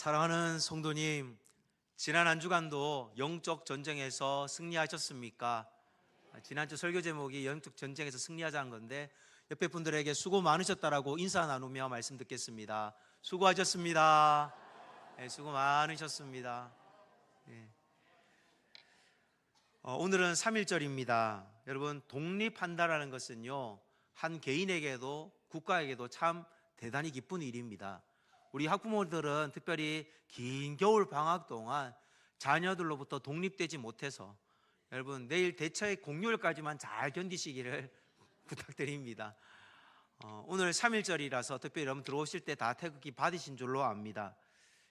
사랑하는 성도님, 지난 한 주간도 영적 전쟁에서 승리하셨습니까? 지난주 설교 제목이 영적 전쟁에서 승리하자는 건데 옆에 분들에게 수고 많으셨다라고 인사 나누며 말씀 듣겠습니다. 수고하셨습니다. 네, 수고 많으셨습니다. 네. 오늘은 3.1절입니다. 여러분, 독립한다라는 것은요, 한 개인에게도 국가에게도 참 대단히 기쁜 일입니다. 우리 학부모들은 특별히 긴 겨울 방학 동안 자녀들로부터 독립되지 못해서 여러분 내일 대차의 공휴일까지만 잘 견디시기를 부탁드립니다. 오늘 3.1절이라서 특별히 여러분 들어오실 때 다 태극기 받으신 줄로 압니다.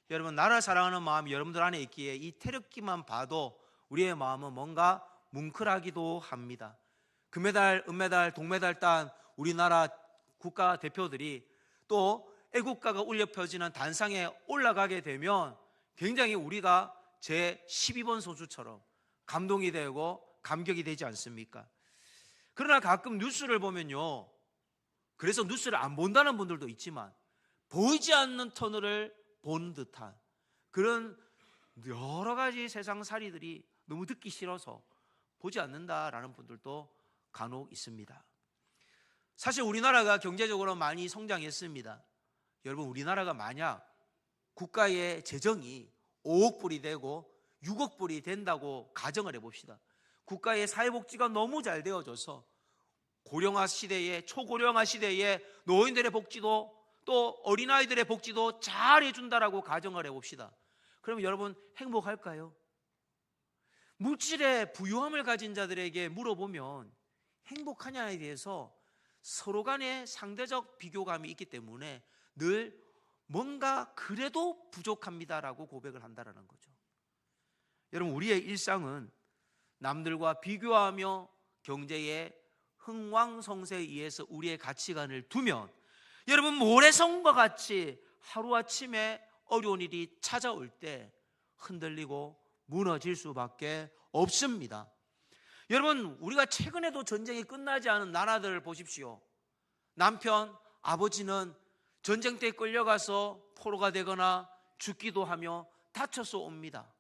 여러분, 나라 사랑하는 마음이 여러분들 안에 있기에 이 태극기만 봐도 우리의 마음은 뭔가 뭉클하기도 합니다. 금메달, 은메달, 동메달 딴 우리나라 국가 대표들이 또 애국가가 울려 펴지는 단상에 올라가게 되면 굉장히 우리가 제 12번 소주처럼 감동이 되고 감격이 되지 않습니까? 그러나 가끔 뉴스를 보면요, 그래서 뉴스를 안 본다는 분들도 있지만 보이지 않는 터널을 본 듯한 그런 여러 가지 세상살이들이 너무 듣기 싫어서 보지 않는다라는 분들도 간혹 있습니다. 사실 우리나라가 경제적으로 많이 성장했습니다. 여러분, 우리나라가 만약 국가의 재정이 5억 불이 되고 6억 불이 된다고 가정을 해봅시다. 국가의 사회복지가 너무 잘 되어져서 고령화 시대에, 초고령화 시대에 노인들의 복지도 또 어린아이들의 복지도 잘 해준다라고 가정을 해봅시다. 그러면 여러분 행복할까요? 물질의 부유함을 가진 자들에게 물어보면 행복하냐에 대해서 서로 간에 상대적 비교감이 있기 때문에 늘 뭔가 그래도 부족합니다라고 고백을 한다는 거죠. 여러분, 우리의 일상은 남들과 비교하며 경제의 흥왕성쇠에 의해서 우리의 가치관을 두면 여러분, 모래성과 같이 하루아침에 어려운 일이 찾아올 때 흔들리고 무너질 수밖에 없습니다. 여러분, 우리가 최근에도 전쟁이 끝나지 않은 나라들을 보십시오. 남편, 아버지는 전쟁 때 끌려가서 포로가 되거나 죽기도 하며 다쳐서 옵니다.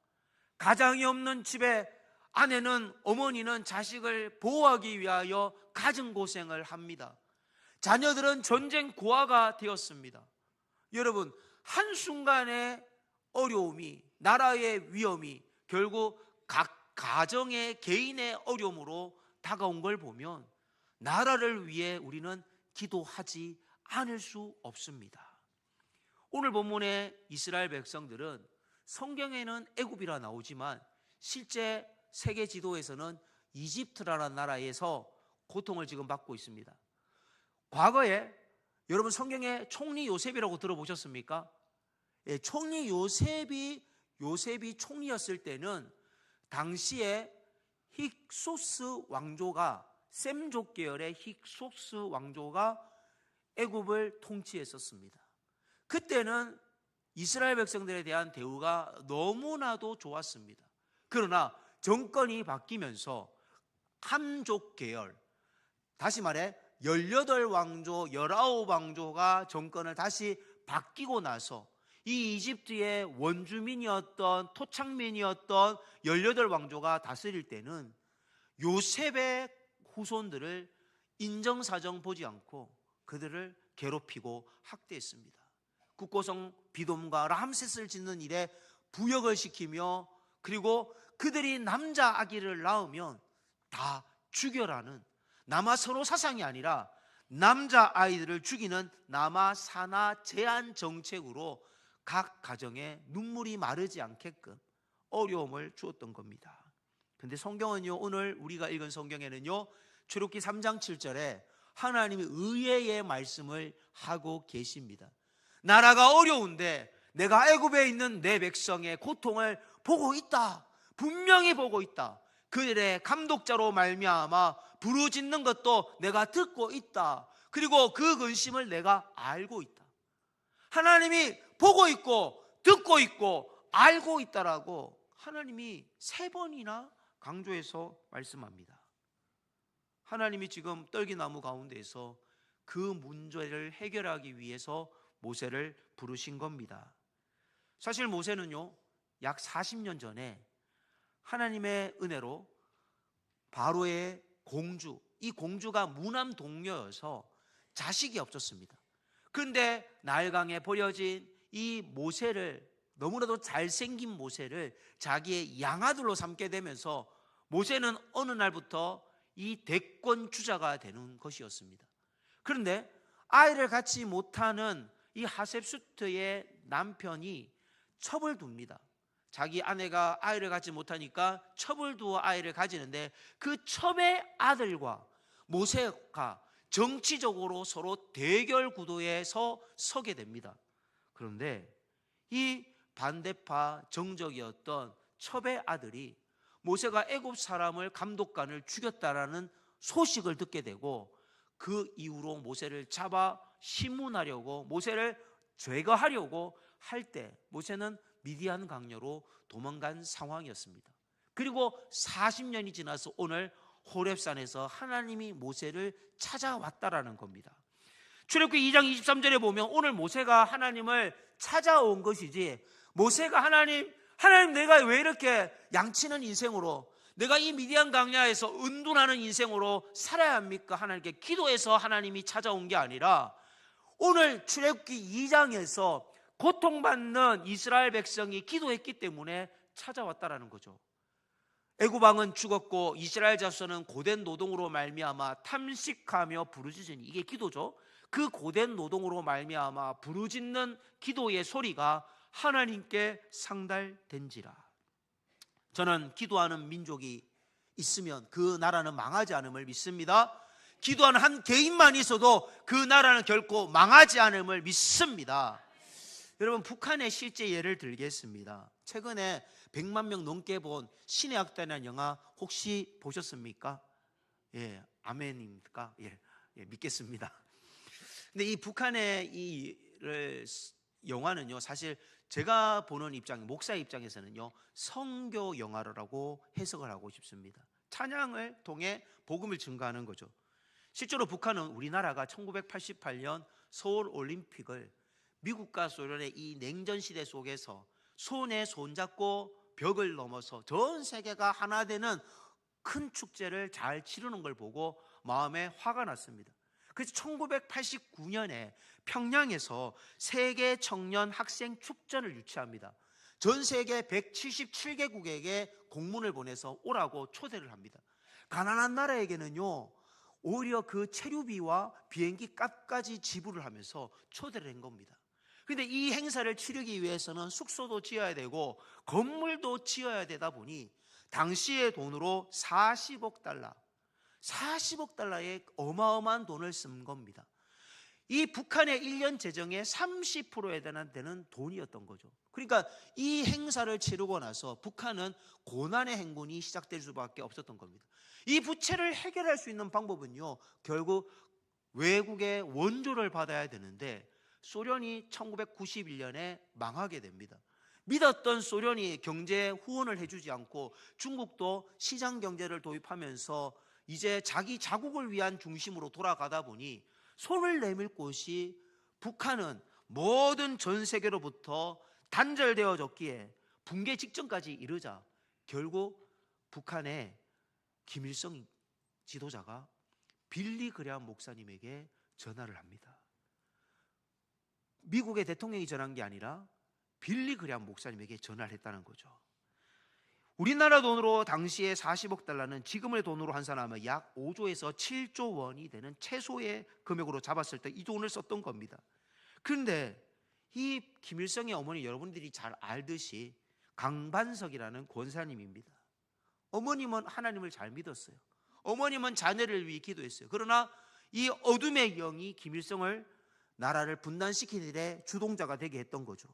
가장이 없는 집에 아내는, 어머니는 자식을 보호하기 위하여 가진 고생을 합니다. 자녀들은 전쟁 고아가 되었습니다. 여러분, 한순간의 어려움이, 나라의 위험이 결국 각 가정의 개인의 어려움으로 다가온 걸 보면 나라를 위해 우리는 기도하지 않을 수 없습니다. 오늘 본문의 이스라엘 백성들은 성경에는 애굽이라 나오지만 실제 세계 지도에서는 이집트라는 나라에서 고통을 지금 받고 있습니다. 과거에 여러분 성경에 총리 요셉이라고 들어보셨습니까? 예, 총리 요셉이 총리였을 때는 당시에 힉소스 왕조가, 셈족 계열의 힉소스 왕조가 애굽을 통치했었습니다. 그때는 이스라엘 백성들에 대한 대우가 너무나도 좋았습니다. 그러나 정권이 바뀌면서 함족 계열, 다시 말해 18왕조, 19왕조가 정권을 다시 바뀌고 나서 이 이집트의 원주민이었던, 토착민이었던 18왕조가 다스릴 때는 요셉의 후손들을 인정사정 보지 않고 그들을 괴롭히고 학대했습니다. 국고성 비돔과 람세스를 짓는 일에 부역을 시키며, 그리고 그들이 남자 아기를 낳으면 다 죽여라는 남아선호 사상이 아니라 남자 아이들을 죽이는 남아사나 제한 정책으로 각 가정에 눈물이 마르지 않게끔 어려움을 주었던 겁니다. 그런데 성경은요, 오늘 우리가 읽은 성경에는요, 출애굽기 3장 7절에 하나님이 의회의 말씀을 하고 계십니다. 나라가 어려운데 내가 애굽에 있는 내 백성의 고통을 보고 있다, 분명히 보고 있다. 그들의 감독자로 말미암아 부르짖는 것도 내가 듣고 있다. 그리고 그 근심을 내가 알고 있다. 하나님이 보고 있고 듣고 있고 알고 있다라고 하나님이 3번이나 강조해서 말씀합니다. 하나님이 지금 떨기나무 가운데에서 그 문제를 해결하기 위해서 모세를 부르신 겁니다. 사실 모세는요, 약 40년 전에 하나님의 은혜로 바로의 공주, 이 공주가 무남 동녀여서 자식이 없었습니다. 그런데 나일강에 버려진 이 모세를, 너무나도 잘생긴 모세를 자기의 양아들로 삼게 되면서 모세는 어느 날부터 이 대권 주자가 되는 것이었습니다. 그런데 아이를 갖지 못하는 이 하셉수트의 남편이 첩을 둡니다. 자기 아내가 아이를 갖지 못하니까 첩을 두어 아이를 가지는데, 그 첩의 아들과 모세가 정치적으로 서로 대결 구도에서 서게 됩니다. 그런데 이 반대파 정적이었던 첩의 아들이 모세가 애굽 사람을 감독관을 죽였다라는 소식을 듣게 되고, 그 이후로 모세를 잡아 심문하려고, 모세를 제거하려고 할 때 모세는 미디안 강요로 도망간 상황이었습니다. 그리고 40년이 지나서 오늘 호렙산에서 하나님이 모세를 찾아왔다라는 겁니다. 출애굽기 2장 23절에 보면 오늘 모세가 하나님을 찾아온 것이지, 모세가 하나님 내가 왜 이렇게 양치는 인생으로, 내가 이 미디안 광야에서 은둔하는 인생으로 살아야 합니까? 하나님께 기도해서 하나님이 찾아온 게 아니라, 오늘 출애굽기 2장에서 고통받는 이스라엘 백성이 기도했기 때문에 찾아왔다라는 거죠. 애굽 왕은 죽었고 이스라엘 자손은 고된 노동으로 말미암아 탐식하며 부르짖으니, 이게 기도죠. 그 고된 노동으로 말미암아 부르짖는 기도의 소리가 하나님께 상달된지라. 저는 기도하는 민족이 있으면 그 나라는 망하지 않음을 믿습니다. 기도하는 한 개인만 있어도 그 나라는 결코 망하지 않음을 믿습니다. 여러분, 북한의 실제 예를 들겠습니다. 최근에 100만 명 넘게 본 신의 악단이라는 영화 혹시 보셨습니까? 예, 아멘입니까? 예, 믿겠습니다. 근데 이 북한의 이 영화는요, 사실 제가 보는 입장, 목사의 입장에서는요, 선교 영화라고 해석을 하고 싶습니다. 찬양을 통해 복음을 증거하는 거죠. 실제로 북한은 우리나라가 1988년 서울 올림픽을 미국과 소련의 이 냉전 시대 속에서 손에 손잡고 벽을 넘어서 전 세계가 하나 되는 큰 축제를 잘 치르는 걸 보고 마음에 화가 났습니다. 그래서 1989년에 평양에서 세계 청년 학생 축전을 유치합니다. 전 세계 177개국에게 공문을 보내서 오라고 초대를 합니다. 가난한 나라에게는요, 오히려 그 체류비와 비행기 값까지 지불을 하면서 초대를 한 겁니다. 그런데 이 행사를 치르기 위해서는 숙소도 지어야 되고 건물도 지어야 되다 보니 당시의 돈으로 40억 달러의 어마어마한 돈을 쓴 겁니다. 이 북한의 1년 재정의 30%에 되는 돈이었던 거죠. 그러니까 이 행사를 치르고 나서 북한은 고난의 행군이 시작될 수밖에 없었던 겁니다. 이 부채를 해결할 수 있는 방법은요, 결국 외국의 원조를 받아야 되는데, 소련이 1991년에 망하게 됩니다. 믿었던 소련이 경제 후원을 해주지 않고 중국도 시장 경제를 도입하면서 이제 자기 자국을 위한 중심으로 돌아가다 보니 손을 내밀 곳이, 북한은 모든 전 세계로부터 단절되어졌기에 붕괴 직전까지 이르자 결국 북한의 김일성 지도자가 빌리 그레함 목사님에게 전화를 합니다. 미국의 대통령이 전한 게 아니라 빌리 그레함 목사님에게 전화를 했다는 거죠. 우리나라 돈으로 당시에 40억 달러는 지금의 돈으로 환산하면 약 5조에서 7조 원이 되는 최소의 금액으로 잡았을 때 이 돈을 썼던 겁니다. 그런데 이 김일성의 어머니, 여러분들이 잘 알듯이 강반석이라는 권사님입니다. 어머님은 하나님을 잘 믿었어요. 어머님은 자녀를 위해 기도했어요. 그러나 이 어둠의 영이 김일성을, 나라를 분단시키는 일에 주동자가 되게 했던 거죠.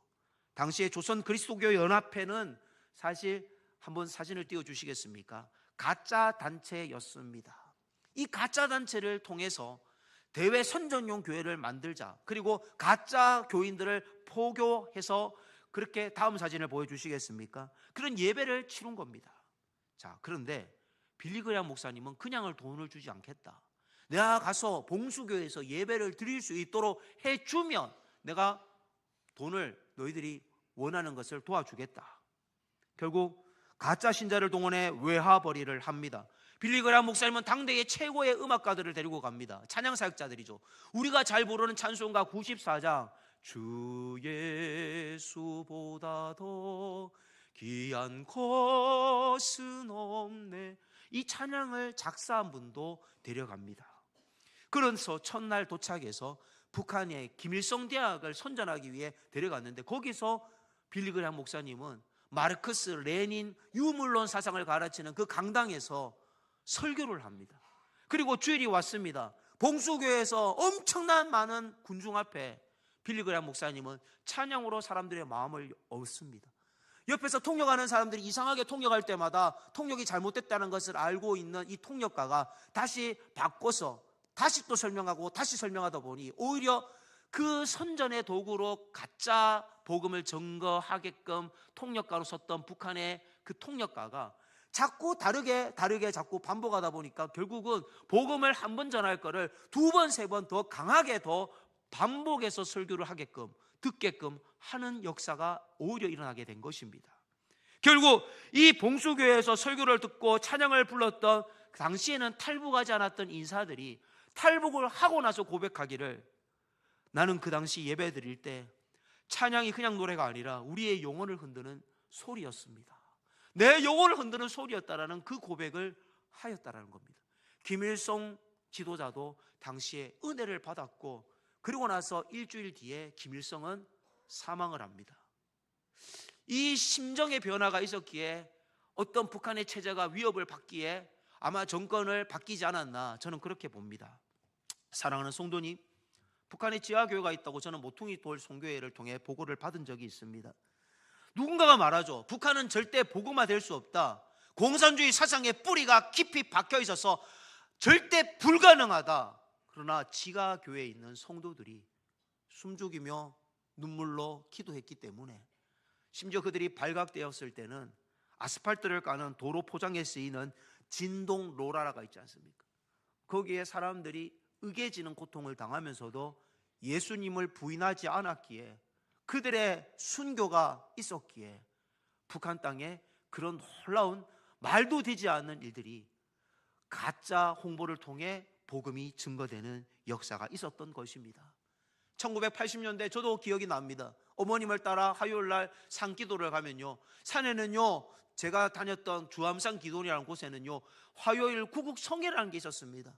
당시에 조선 그리스도교 연합회는 사실 한번 사진을 띄워주시겠습니까? 가짜 단체였습니다. 이 가짜 단체를 통해서 대외 선전용 교회를 만들자, 그리고 가짜 교인들을 포교해서, 그렇게 다음 사진을 보여주시겠습니까? 그런 예배를 치른 겁니다. 자, 그런데 빌리 그레함 목사님은 그냥 돈을 주지 않겠다. 내가 가서 봉수교회에서 예배를 드릴 수 있도록 해주면 내가 돈을 너희들이 원하는 것을 도와주겠다. 결국 가짜 신자를 동원해 외화벌이를 합니다. 빌리그레함 목사님은 당대의 최고의 음악가들을 데리고 갑니다. 찬양 사역자들이죠. 우리가 잘 부르는 찬송가 94장 주 예수보다 더 귀한 것은 없네, 이 찬양을 작사한 분도 데려갑니다. 그래서 첫날 도착해서 북한의 김일성 대학을 선전하기 위해 데려갔는데 거기서 빌리그레함 목사님은 마르크스, 레닌, 유물론 사상을 가르치는 그 강당에서 설교를 합니다. 그리고 주일이 왔습니다. 봉수교회에서 엄청난 많은 군중 앞에 빌리그레함 목사님은 찬양으로 사람들의 마음을 얻습니다. 옆에서 통역하는 사람들이 이상하게 통역할 때마다 통역이 잘못됐다는 것을 알고 있는 이 통역가가 다시 바꿔서 다시 또 설명하고 다시 설명하다 보니 오히려 그 선전의 도구로 가짜 복음을 증거하게끔 통역가로 썼던 북한의 그 통역가가 자꾸 다르게 자꾸 반복하다 보니까 결국은 복음을 한 번 전할 거를 두 번, 세 번 더 강하게 더 반복해서 설교를 하게끔 듣게끔 하는 역사가 오히려 일어나게 된 것입니다. 결국 이 봉수교회에서 설교를 듣고 찬양을 불렀던 당시에는 탈북하지 않았던 인사들이 탈북을 하고 나서 고백하기를, 나는 그 당시 예배 드릴 때 찬양이 그냥 노래가 아니라 우리의 영혼을 흔드는 소리였습니다. 내 영혼을 흔드는 소리였다라는 그 고백을 하였다라는 겁니다. 김일성 지도자도 당시에 은혜를 받았고 그리고 나서 일주일 뒤에 김일성은 사망을 합니다. 이 심정의 변화가 있었기에 어떤 북한의 체제가 위협을 받기에 아마 정권을 바뀌지 않았나, 저는 그렇게 봅니다. 사랑하는 성도님, 북한에 지하교회가 있다고 저는 모퉁이 돌 송교회를 통해 보고를 받은 적이 있습니다. 누군가가 말하죠. 북한은 절대 복음화될 수 없다. 공산주의 사상의 뿌리가 깊이 박혀 있어서 절대 불가능하다. 그러나 지하교회에 있는 성도들이 숨죽이며 눈물로 기도했기 때문에, 심지어 그들이 발각되었을 때는 아스팔트를 까는 도로 포장에 쓰이는 진동 로라라가 있지 않습니까? 거기에 사람들이 으개지는 고통을 당하면서도 예수님을 부인하지 않았기에, 그들의 순교가 있었기에 북한 땅에 그런 놀라운 말도 되지 않는 일들이 가짜 홍보를 통해 복음이 증거되는 역사가 있었던 것입니다. 1980년대 저도 기억이 납니다. 어머님을 따라 화요일날 산기도를 가면요, 산에는요, 제가 다녔던 주암산 기도원이라는 곳에는요, 화요일 구국성회라는 게 있었습니다.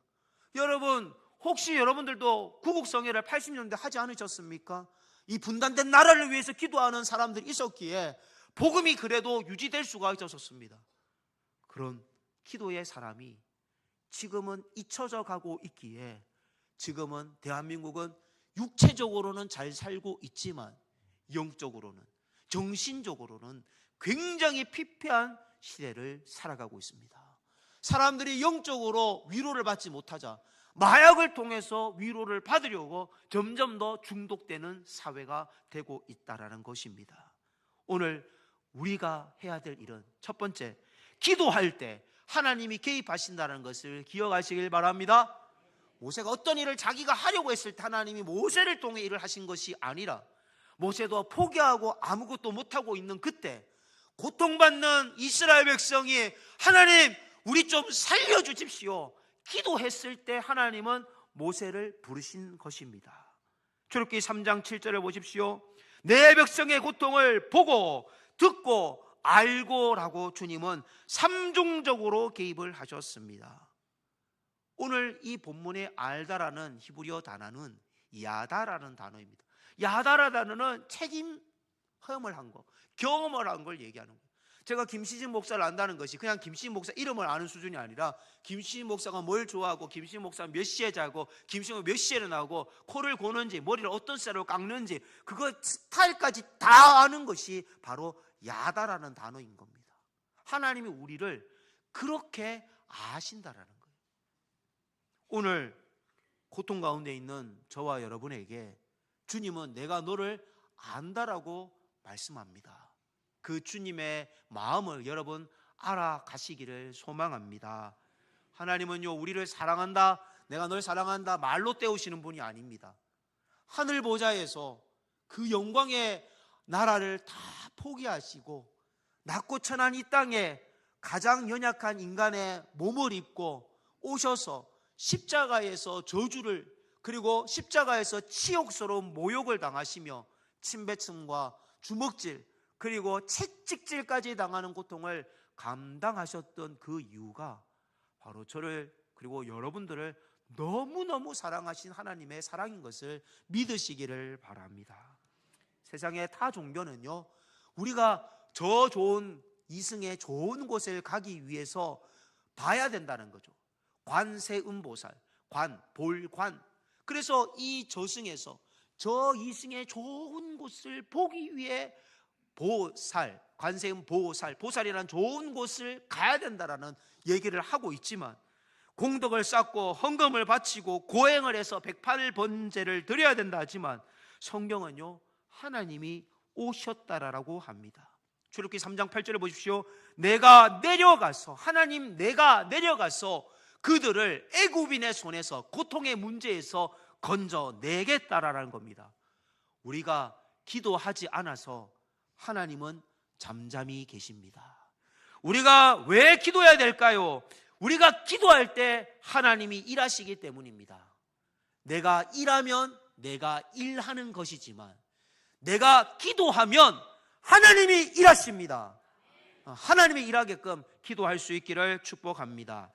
여러분, 혹시 여러분들도 구국성회를 80년대 하지 않으셨습니까? 이 분단된 나라를 위해서 기도하는 사람들이 있었기에 복음이 그래도 유지될 수가 있었습니다. 그런 기도의 사람이 지금은 잊혀져 가고 있기에, 지금은 대한민국은 육체적으로는 잘 살고 있지만 영적으로는, 정신적으로는 굉장히 피폐한 시대를 살아가고 있습니다. 사람들이 영적으로 위로를 받지 못하자 마약을 통해서 위로를 받으려고 점점 더 중독되는 사회가 되고 있다는 것입니다. 오늘 우리가 해야 될 일은 첫 번째, 기도할 때 하나님이 개입하신다는 것을 기억하시길 바랍니다. 모세가 어떤 일을 자기가 하려고 했을 때 하나님이 모세를 통해 일을 하신 것이 아니라, 모세도 포기하고 아무것도 못하고 있는 그때 고통받는 이스라엘 백성이 하나님 우리 좀 살려주십시오 기도했을 때 하나님은 모세를 부르신 것입니다. 출애굽기 3장 7절을 보십시오. 내 백성의 고통을 보고 듣고 알고라고 주님은 삼중적으로 개입을 하셨습니다. 오늘 이 본문의 알다라는 히브리어 단어는 야다라는 단어입니다. 야다라는 단어는 책임 험을 한 거, 경험을 한 걸 얘기하는 거예요. 제가 김시진 목사를 안다는 것이 그냥 김시진 목사 이름을 아는 수준이 아니라, 김시진 목사가 뭘 좋아하고, 김시진 목사가 몇 시에 자고, 김시진 목사가 몇 시에 일어나고, 코를 고는지, 머리를 어떤 스타일로 깎는지, 그거 스타일까지 다 아는 것이 바로 야다라는 단어인 겁니다. 하나님이 우리를 그렇게 아신다라는 거예요. 오늘 고통 가운데 있는 저와 여러분에게 주님은 내가 너를 안다라고 말씀합니다. 그 주님의 마음을 여러분 알아가시기를 소망합니다. 하나님은요, 우리를 사랑한다, 내가 널 사랑한다 말로 때우시는 분이 아닙니다. 하늘 보좌에서 그 영광의 나라를 다 포기하시고 낮고 천한 이 땅에 가장 연약한 인간의 몸을 입고 오셔서 십자가에서 저주를, 그리고 십자가에서 치욕스러운 모욕을 당하시며 침뱉음과 주먹질, 그리고 채찍질까지 당하는 고통을 감당하셨던 그 이유가 바로 저를, 그리고 여러분들을 너무너무 사랑하신 하나님의 사랑인 것을 믿으시기를 바랍니다. 세상의 타 종교는요, 우리가 저 좋은 이승의 좋은 곳을 가기 위해서 봐야 된다는 거죠. 관세음보살, 관, 볼관. 그래서 이 저승에서 저 이승의 좋은 곳을 보기 위해 보살, 관세음보살, 보살이라는 좋은 곳을 가야 된다라는 얘기를 하고 있지만, 공덕을 쌓고 헌금을 바치고 고행을 해서 108번제를 드려야 된다 하지만, 성경은요 하나님이 오셨다라고 합니다. 출애굽기 3장 8절을 보십시오. 내가 내려가서, 하나님 내가 내려가서 그들을 애굽인의 손에서, 고통의 문제에서 건져내겠다라는 겁니다. 우리가 기도하지 않아서 하나님은 잠잠히 계십니다. 우리가 왜 기도해야 될까요? 우리가 기도할 때 하나님이 일하시기 때문입니다. 내가 일하면 내가 일하는 것이지만, 내가 기도하면 하나님이 일하십니다. 하나님이 일하게끔 기도할 수 있기를 축복합니다.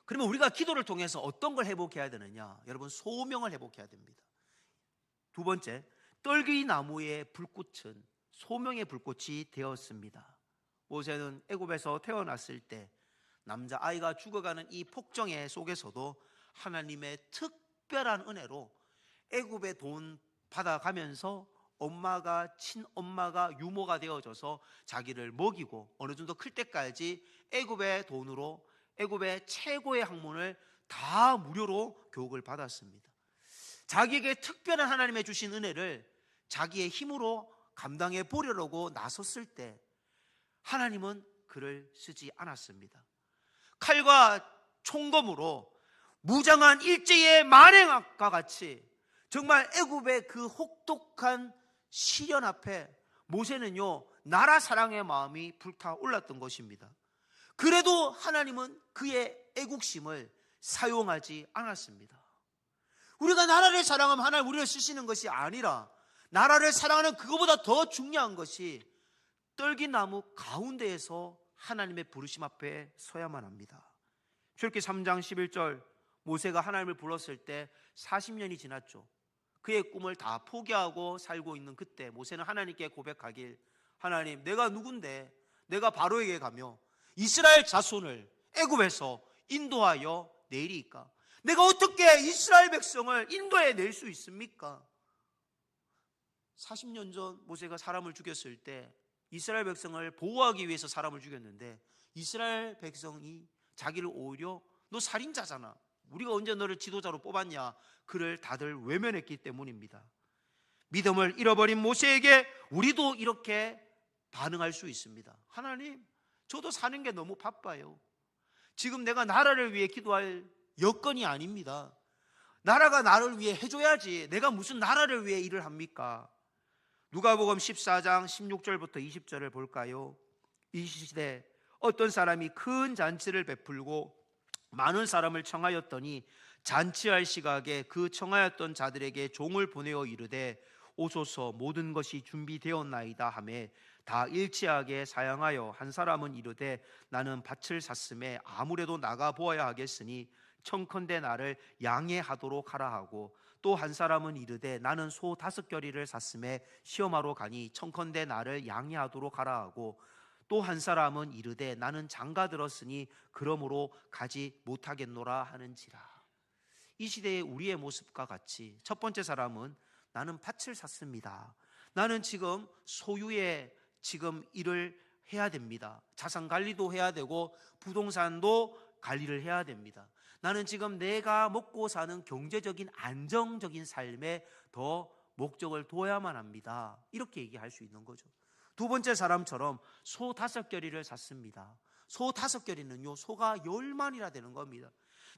그러면 우리가 기도를 통해서 어떤 걸 회복해야 되느냐? 여러분, 소명을 회복해야 됩니다. 두 번째, 떨기 나무의 불꽃은 소명의 불꽃이 되었습니다. 모세는 애굽에서 태어났을 때 남자아이가 죽어가는 이 폭정의 속에서도 하나님의 특별한 은혜로 애굽의 돈 받아가면서 엄마가, 친엄마가 유모가 되어져서 자기를 먹이고 어느 정도 클 때까지 애굽의 돈으로 애굽의 최고의 학문을 다 무료로 교육을 받았습니다. 자기에게 특별한 하나님의 주신 은혜를 자기의 힘으로 감당해 보려고 나섰을 때 하나님은 그를 쓰지 않았습니다. 칼과 총검으로 무장한 일제의 만행과 같이 정말 애굽의 그 혹독한 시련 앞에 모세는요 나라 사랑의 마음이 불타올랐던 것입니다. 그래도 하나님은 그의 애국심을 사용하지 않았습니다. 우리가 나라를 사랑하면 하나님 우리를 쓰시는 것이 아니라, 나라를 사랑하는 그것보다 더 중요한 것이 떨기나무 가운데에서 하나님의 부르심 앞에 서야만 합니다. 출애굽기 3장 11절, 모세가 하나님을 불렀을 때 40년이 지났죠. 그의 꿈을 다 포기하고 살고 있는 그때 모세는 하나님께 고백하길, 하나님 내가 누군데 내가 바로에게 가며 이스라엘 자손을 애굽에서 인도하여 내리이까? 내가 어떻게 이스라엘 백성을 인도해 낼 수 있습니까? 40년 전 모세가 사람을 죽였을 때 이스라엘 백성을 보호하기 위해서 사람을 죽였는데, 이스라엘 백성이 자기를 오히려 너 살인자잖아, 우리가 언제 너를 지도자로 뽑았냐, 그를 다들 외면했기 때문입니다. 믿음을 잃어버린 모세에게 우리도 이렇게 반응할 수 있습니다. 하나님, 저도 사는 게 너무 바빠요. 지금 내가 나라를 위해 기도할 여건이 아닙니다. 나라가 나를 위해 해줘야지 내가 무슨 나라를 위해 일을 합니까? 누가복음 14장 16절부터 20절을 볼까요? 이 시대 어떤 사람이 큰 잔치를 베풀고 많은 사람을 청하였더니 잔치할 시각에 그 청하였던 자들에게 종을 보내어 이르되 오소서, 모든 것이 준비되었나이다 하매 다 일치하게 사양하여 한 사람은 이르되 나는 밭을 샀음에 아무래도 나가 보아야 하겠으니 청컨대 나를 양해하도록 하라 하고, 또 한 사람은 이르되 나는 소 5겨리를 샀음에 시험하러 가니 청컨대 나를 양해하도록 하라 하고, 또 한 사람은 이르되 나는 장가 들었으니 그러므로 가지 못하겠노라 하는지라. 이 시대의 우리의 모습과 같이 첫 번째 사람은 나는 밭을 샀습니다. 나는 지금 소유의 지금 일을 해야 됩니다. 자산 관리도 해야 되고 부동산도 관리를 해야 됩니다. 나는 지금 내가 먹고 사는 경제적인 안정적인 삶에 더 목적을 둬야만 합니다. 이렇게 얘기할 수 있는 거죠. 두 번째 사람처럼 소 5겨리를 샀습니다. 소 5겨리는요 소가 10마리나 되는 겁니다.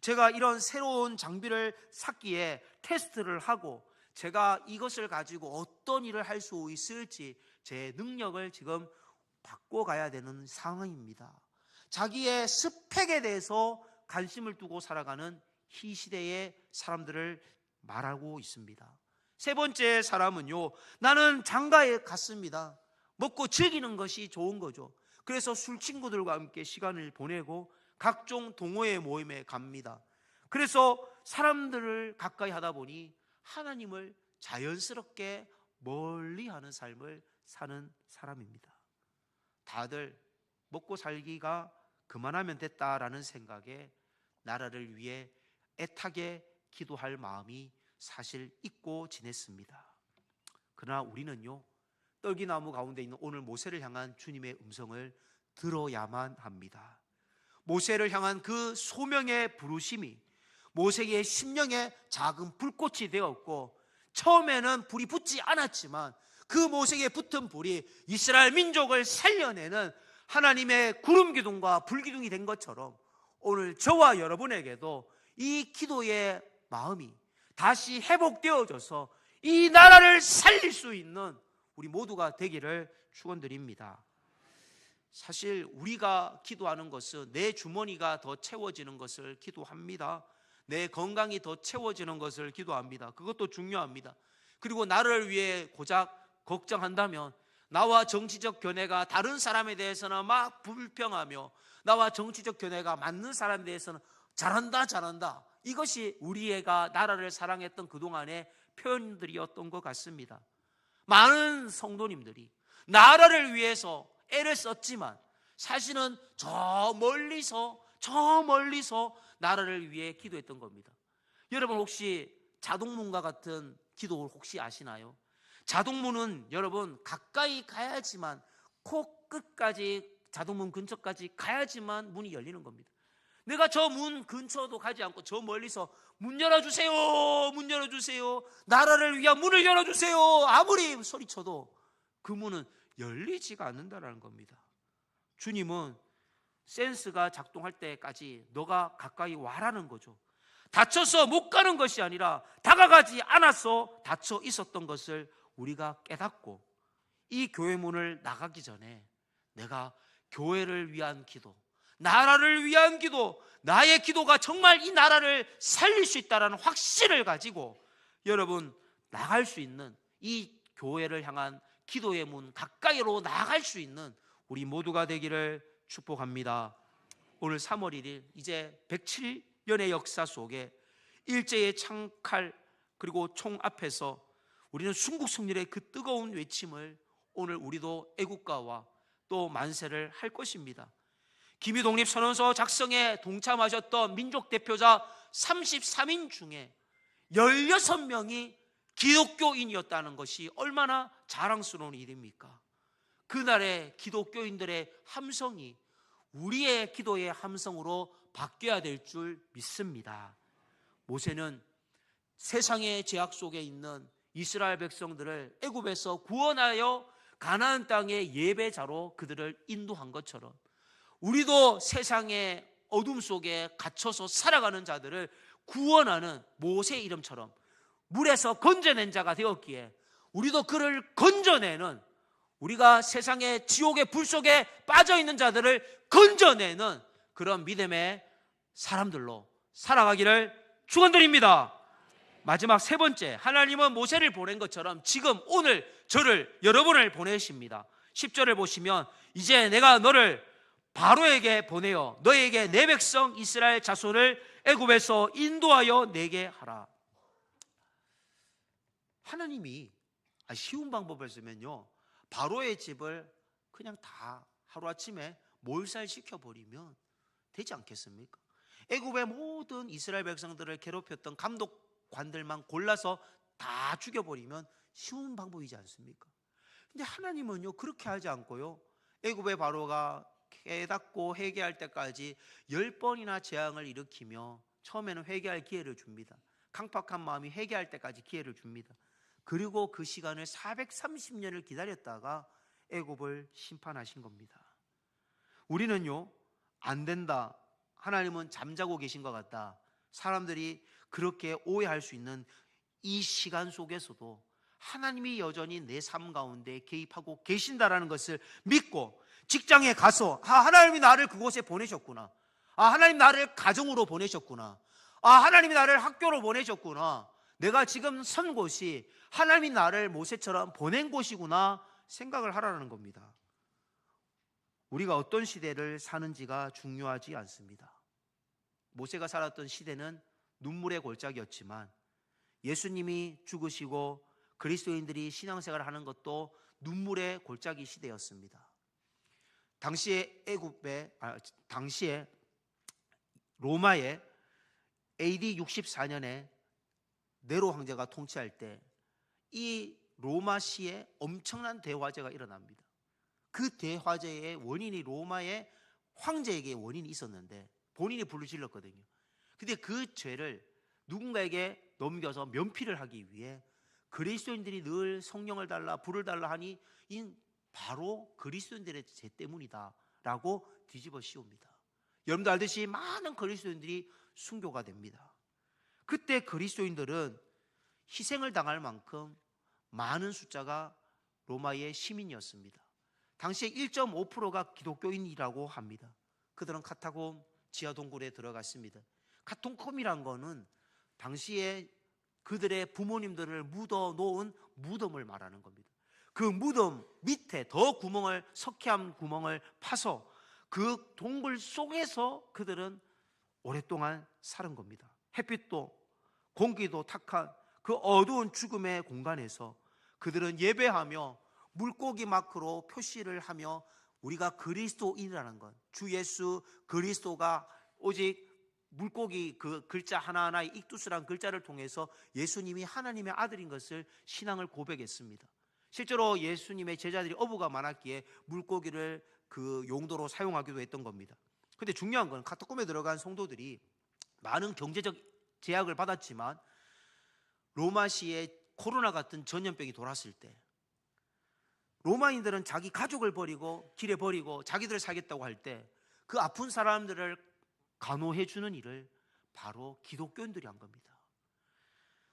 제가 이런 새로운 장비를 샀기에 테스트를 하고 제가 이것을 가지고 어떤 일을 할 수 있을지 제 능력을 지금 바꿔가야 되는 상황입니다. 자기의 스펙에 대해서 관심을 두고 살아가는 이 시대의 사람들을 말하고 있습니다. 세 번째 사람은요, 나는 장가에 갔습니다. 먹고 즐기는 것이 좋은 거죠. 그래서 술 친구들과 함께 시간을 보내고 각종 동호회 모임에 갑니다. 그래서 사람들을 가까이 하다 보니 하나님을 자연스럽게 멀리하는 삶을 사는 사람입니다. 다들 먹고 살기가 그만하면 됐다라는 생각에 나라를 위해 애타게 기도할 마음이 사실 있고 지냈습니다. 그러나 우리는요, 떨기나무 가운데 있는 오늘 모세를 향한 주님의 음성을 들어야만 합니다. 모세를 향한 그 소명의 부르심이 모세의 심령에 작은 불꽃이 되었고, 처음에는 불이 붙지 않았지만 그 모세에게 붙은 불이 이스라엘 민족을 살려내는 하나님의 구름 기둥과 불 기둥이 된 것처럼 오늘 저와 여러분에게도 이 기도의 마음이 다시 회복되어져서 이 나라를 살릴 수 있는 우리 모두가 되기를 축원드립니다. 사실 우리가 기도하는 것은 내 주머니가 더 채워지는 것을 기도합니다. 내 건강이 더 채워지는 것을 기도합니다. 그것도 중요합니다. 그리고 나를 위해 고작 걱정한다면 나와 정치적 견해가 다른 사람에 대해서는 막 불평하며 나와 정치적 견해가 맞는 사람에 대해서는 잘한다 이것이 우리가 나라를 사랑했던 그동안의 표현들이었던 것 같습니다. 많은 성도님들이 나라를 위해서 애를 썼지만 사실은 저 멀리서 나라를 위해 기도했던 겁니다. 여러분 혹시 자동문과 같은 기도 혹시 아시나요? 자동문은 여러분 가까이 가야지만 코끝까지 자동문 근처까지 가야지만 문이 열리는 겁니다. 내가 저 문 근처도 가지 않고 저 멀리서 문 열어주세요, 나라를 위한 문을 열어주세요 아무리 소리쳐도 그 문은 열리지가 않는다는 겁니다. 주님은 센스가 작동할 때까지 너가 가까이 와라는 거죠. 다쳐서 못 가는 것이 아니라 다가가지 않아서 닫혀 있었던 것을 우리가 깨닫고 이 교회 문을 나가기 전에 내가 교회를 위한 기도, 나라를 위한 기도, 나의 기도가 정말 이 나라를 살릴 수 있다는 확신을 가지고 여러분 나갈 수 있는 이 교회를 향한 기도의 문 가까이로 나갈 수 있는 우리 모두가 되기를 축복합니다. 오늘 3월 1일 이제 107년의 역사 속에 일제의 창칼 그리고 총 앞에서 우리는 순국승리의 그 뜨거운 외침을 오늘 우리도 애국가와 또 만세를 할 것입니다. 기미독립선언서 작성에 동참하셨던 민족 대표자 33인 중에 16명이 기독교인이었다는 것이 얼마나 자랑스러운 일입니까? 그날의 기독교인들의 함성이 우리의 기도의 함성으로 바뀌어야 될 줄 믿습니다. 모세는 세상의 제약 속에 있는 이스라엘 백성들을 애굽에서 구원하여 가나안 땅의 예배자로 그들을 인도한 것처럼 우리도 세상의 어둠 속에 갇혀서 살아가는 자들을 구원하는 모세의 이름처럼 물에서 건져낸 자가 되었기에 우리도 그를 건져내는, 우리가 세상의 지옥의 불 속에 빠져있는 자들을 건져내는 그런 믿음의 사람들로 살아가기를 축원드립니다. 마지막 세 번째, 하나님은 모세를 보낸 것처럼 지금 오늘 저를, 여러분을 보내십니다. 10절을 보시면 이제 내가 너를 바로에게 보내어 너에게 내 백성 이스라엘 자손을 애굽에서 인도하여 내게 하라. 하나님이 쉬운 방법을 쓰면요, 바로의 집을 그냥 다 하루아침에 몰살시켜버리면 되지 않겠습니까? 애굽의 모든 이스라엘 백성들을 괴롭혔던 감독관들만 골라서 다 죽여버리면 쉬운 방법이지 않습니까? 근데 하나님은요 그렇게 하지 않고요, 애굽의 바로가 깨닫고 회개할 때까지 10번이나 재앙을 일으키며 처음에는 회개할 기회를 줍니다. 강팍한 마음이 회개할 때까지 기회를 줍니다. 그리고 그 시간을 430년을 기다렸다가 애굽을 심판하신 겁니다. 우리는요 안 된다, 하나님은 잠자고 계신 것 같다, 사람들이 그렇게 오해할 수 있는 이 시간 속에서도 하나님이 여전히 내 삶 가운데 개입하고 계신다라는 것을 믿고 직장에 가서 하나님이 나를 그곳에 보내셨구나, 하나님 나를 가정으로 보내셨구나, 하나님이 나를 학교로 보내셨구나, 내가 지금 선 곳이 하나님이 나를 모세처럼 보낸 곳이구나 생각을 하라는 겁니다. 우리가 어떤 시대를 사는지가 중요하지 않습니다. 모세가 살았던 시대는 눈물의 골짜기였지만 예수님이 죽으시고 그리스도인들이 신앙생활을 하는 것도 눈물의 골짜기 시대였습니다. 당시에 당시에 로마의 AD 64년에 네로 황제가 통치할 때 이 로마시에 엄청난 대화재가 일어납니다. 그 대화재의 원인이 로마의 황제에게 원인이 있었는데 본인이 불을 질렀거든요. 근데 그 죄를 누군가에게 넘겨서 면피를 하기 위해 그리스도인들이 늘 성령을 달라 불을 달라 하니 바로 그리스도인들의 죄 때문이다 라고 뒤집어 씌웁니다. 여러분도 알듯이 많은 그리스도인들이 순교가 됩니다. 그때 그리스도인들은 희생을 당할 만큼 많은 숫자가 로마의 시민이었습니다. 당시에 1.5%가 기독교인이라고 합니다. 그들은 카타콤 지하 동굴에 들어갔습니다. 카타콤이란 거는 당시에 그들의 부모님들을 묻어 놓은 무덤을 말하는 겁니다. 그 무덤 밑에 더 석회암 구멍을 파서 그 동굴 속에서 그들은 오랫동안 사는 겁니다. 햇빛도 공기도 탁한 그 어두운 죽음의 공간에서 그들은 예배하며 물고기 마크로 표시를 하며 우리가 그리스도인이라는 것, 주 예수 그리스도가 오직 물고기 그 글자 하나하나의 익두스란 글자를 통해서 예수님이 하나님의 아들인 것을 신앙을 고백했습니다. 실제로 예수님의 제자들이 어부가 많았기에 물고기를 그 용도로 사용하기도 했던 겁니다. 그런데 중요한 건 카타콤에 들어간 성도들이 많은 경제적 제약을 받았지만 로마시에 코로나 같은 전염병이 돌았을 때 로마인들은 자기 가족을 버리고 길에 버리고 자기들을 살겠다고 할 때 그 아픈 사람들을 간호해 주는 일을 바로 기독교인들이 한 겁니다.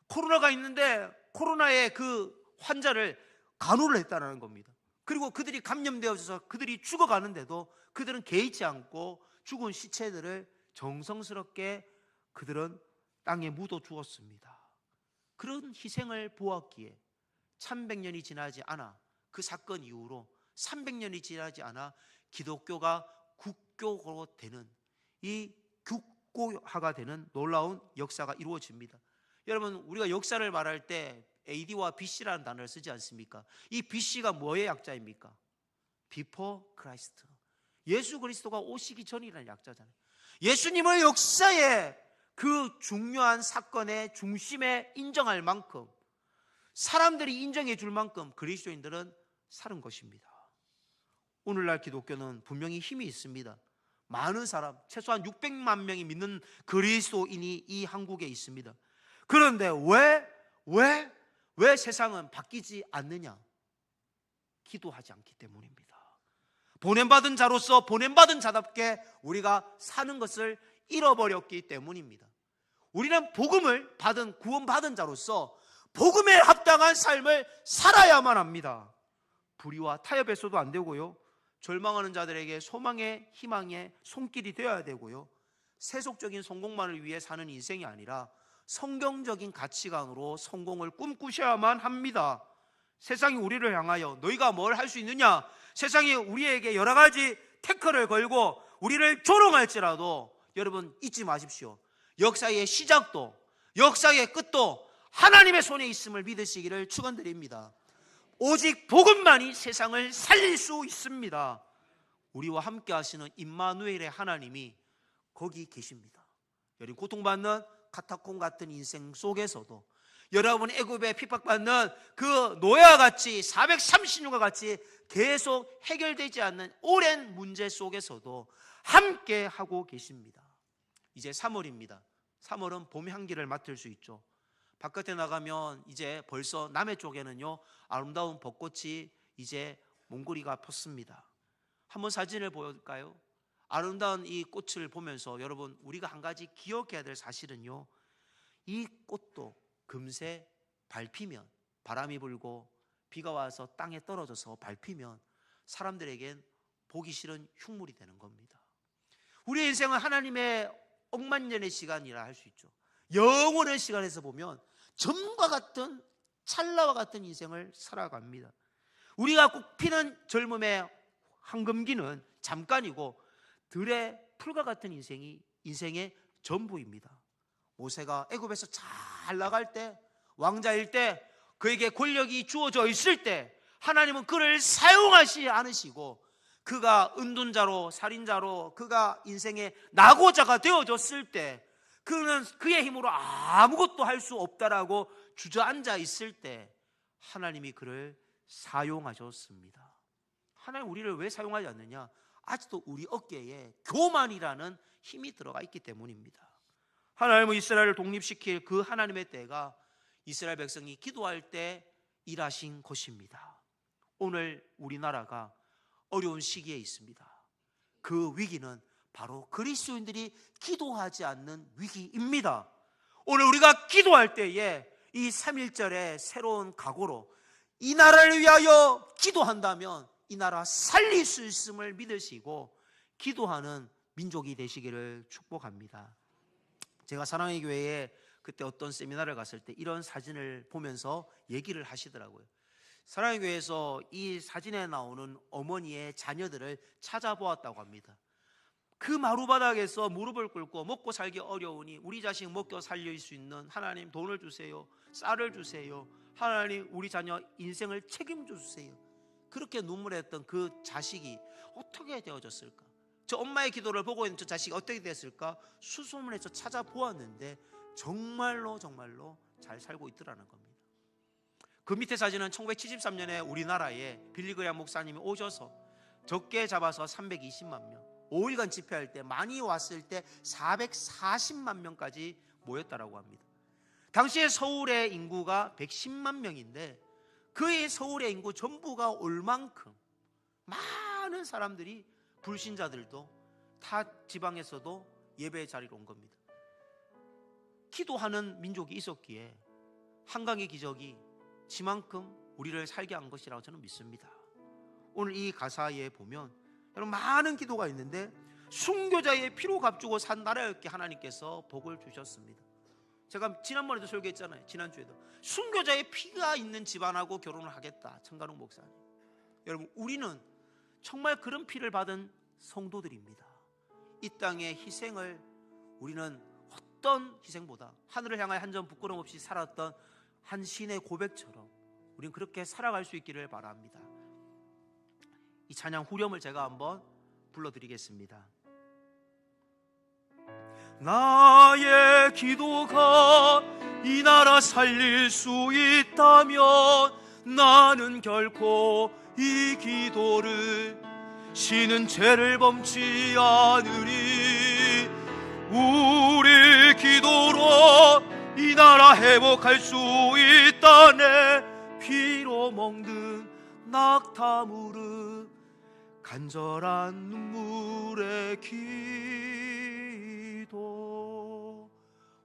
코로나가 있는데 코로나의 그 환자를 간호를 했다는 겁니다. 그리고 그들이 감염되어서 그들이 죽어가는데도 그들은 개의치 않고 죽은 시체들을 정성스럽게 그들은 땅에 묻어 주었습니다. 그런 희생을 보았기에 1100년이 지나지 않아 그 사건 이후로 300년이 지나지 않아 기독교가 국교로 되는 이 국고화가 되는 놀라운 역사가 이루어집니다. 여러분, 우리가 역사를 말할 때 AD와 BC라는 단어를 쓰지 않습니까? 이 BC가 뭐의 약자입니까? Before Christ. 예수 그리스도가 오시기 전이라는 약자잖아요. 예수님을 역사의 그 중요한 사건의 중심에 인정할 만큼, 사람들이 인정해 줄 만큼 그리스도인들은 사는 것입니다. 오늘날 기독교는 분명히 힘이 있습니다. 많은 사람, 최소한 600만 명이 믿는 그리스도인이 이 한국에 있습니다. 그런데 왜 세상은 바뀌지 않느냐? 기도하지 않기 때문입니다. 보냄받은 자로서 보냄받은 자답게 우리가 사는 것을 잃어버렸기 때문입니다. 우리는 복음을 받은 구원받은 자로서 복음에 합당한 삶을 살아야만 합니다. 불의와 타협해서도 안 되고요, 절망하는 자들에게 소망의 희망의 손길이 되어야 되고요, 세속적인 성공만을 위해 사는 인생이 아니라 성경적인 가치관으로 성공을 꿈꾸셔야만 합니다. 세상이 우리를 향하여 너희가 뭘 할 수 있느냐, 세상이 우리에게 여러 가지 태클을 걸고 우리를 조롱할지라도 여러분 잊지 마십시오. 역사의 시작도 역사의 끝도 하나님의 손에 있음을 믿으시기를 축원드립니다. 오직 복음만이 세상을 살릴 수 있습니다. 우리와 함께 하시는 임마누엘의 하나님이 거기 계십니다. 여러분, 고통받는 카타콤 같은 인생 속에서도, 여러분 애굽에 핍박받는 그 노예와 같이 430년과 같이 계속 해결되지 않는 오랜 문제 속에서도 함께 하고 계십니다. 이제 3월입니다. 3월은 봄 향기를 맡을 수 있죠. 바깥에 나가면 이제 벌써 남해 쪽에는요 아름다운 벚꽃이 이제 몽골이가 폈습니다. 한번 사진을 보여줄까요? 아름다운 이 꽃을 보면서 여러분, 우리가 한 가지 기억해야 될 사실은요, 이 꽃도 금세 밟히면, 바람이 불고 비가 와서 땅에 떨어져서 밟히면 사람들에겐 보기 싫은 흉물이 되는 겁니다. 우리의 인생은 하나님의 억만년의 시간이라 할 수 있죠. 영원의 시간에서 보면 점과 같은 찰나와 같은 인생을 살아갑니다. 우리가 꼭 피는 젊음의 황금기는 잠깐이고 들의 풀과 같은 인생이 인생의 전부입니다. 모세가 애굽에서 잘 나갈 때, 왕자일 때, 그에게 권력이 주어져 있을 때 하나님은 그를 사용하지 않으시고, 그가 은둔자로 살인자로 그가 인생의 낙오자가 되어졌을 때, 그는 그의 힘으로 아무것도 할 수 없다라고 주저앉아 있을 때 하나님이 그를 사용하셨습니다. 하나님 우리를 왜 사용하지 않느냐? 아직도 우리 어깨에 교만이라는 힘이 들어가 있기 때문입니다. 하나님은 이스라엘을 독립시킬 그 하나님의 때가 이스라엘 백성이 기도할 때 일하신 것입니다. 오늘 우리나라가 어려운 시기에 있습니다. 그 위기는 바로 그리스도인들이 기도하지 않는 위기입니다. 오늘 우리가 기도할 때에 이 3.1절의 새로운 각오로 이 나라를 위하여 기도한다면 이 나라 살릴 수 있음을 믿으시고 기도하는 민족이 되시기를 축복합니다. 제가 사랑의 교회에 그때 어떤 세미나를 갔을 때 이런 사진을 보면서 얘기를 하시더라고요. 사랑의 교회에서 이 사진에 나오는 어머니의 자녀들을 찾아보았다고 합니다. 그 마루바닥에서 무릎을 꿇고 먹고 살기 어려우니 우리 자식 먹여 살릴 수 있는 하나님 돈을 주세요, 쌀을 주세요, 하나님 우리 자녀 인생을 책임져 주세요, 그렇게 눈물했던 그 자식이 어떻게 되어졌을까? 저 엄마의 기도를 보고 있는 저 자식이 어떻게 됐을까? 수소문해서 찾아보았는데 정말로 잘 살고 있더라는 겁니다. 그 밑에 사진은 1973년에 우리나라에 빌리그레암 목사님이 오셔서 적게 잡아서 320만 명, 5일간 집회할 때 많이 왔을 때 440만 명까지 모였다라고 합니다. 당시에 서울의 인구가 110만 명인데 그의 서울의 인구 전부가 올 만큼 많은 사람들이, 불신자들도 타 지방에서도 예배의 자리로 온 겁니다. 기도하는 민족이 있었기에 한강의 기적이 지만큼 우리를 살게 한 것이라고 저는 믿습니다. 오늘 이 가사에 보면 여러분 많은 기도가 있는데 순교자의 피로 값주고 산 나라였기에 하나님께서 복을 주셨습니다. 제가 지난번에도 설교했잖아요. 지난주에도 순교자의 피가 있는 집안하고 결혼을 하겠다, 청간욱 목사님. 여러분 우리는 정말 그런 피를 받은 성도들입니다. 이 땅의 희생을 우리는 어떤 희생보다 하늘을 향하여 한 점 부끄럼 없이 살았던 한 신의 고백처럼 우리는 그렇게 살아갈 수 있기를 바랍니다. 이 찬양 후렴을 제가 한번 불러드리겠습니다. 나의 기도가 이 나라 살릴 수 있다면 나는 결코 이 기도를 쉬는 죄를 범치 않으리. 우리 기도로 이 나라 회복할 수 있다네. 피로 먹는 낙타무릇 간절한 눈물의 기도.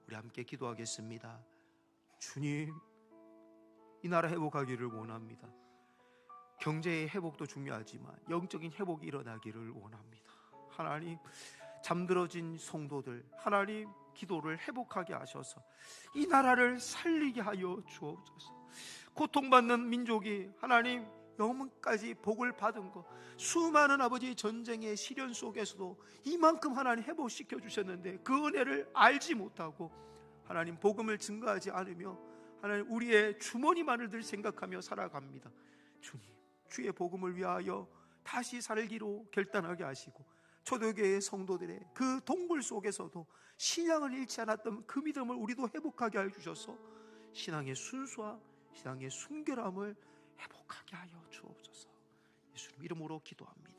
우리 함께 기도하겠습니다. 주님, 이 나라 회복하기를 원합니다. 경제의 회복도 중요하지만 영적인 회복이 일어나기를 원합니다. 하나님, 잠들어진 성도들 하나님 기도를 회복하게 하셔서 이 나라를 살리게 하여 주옵소서. 고통받는 민족이 하나님 영혼까지 복을 받은 것, 수많은 아버지 전쟁의 시련 속에서도 이만큼 하나님 회복시켜 주셨는데 그 은혜를 알지 못하고 하나님 복음을 증거하지 않으며 하나님 우리의 주머니만을 늘 생각하며 살아갑니다. 주님, 주의 복음을 위하여 다시 살기로 결단하게 하시고 초대교회의 성도들의 그 동굴 속에서도 신앙을 잃지 않았던 그 믿음을 우리도 회복하게 하여 주셔서 신앙의 순수와 신앙의 순결함을 회복하게 하여 주옵소서. 예수님 이름으로 기도합니다.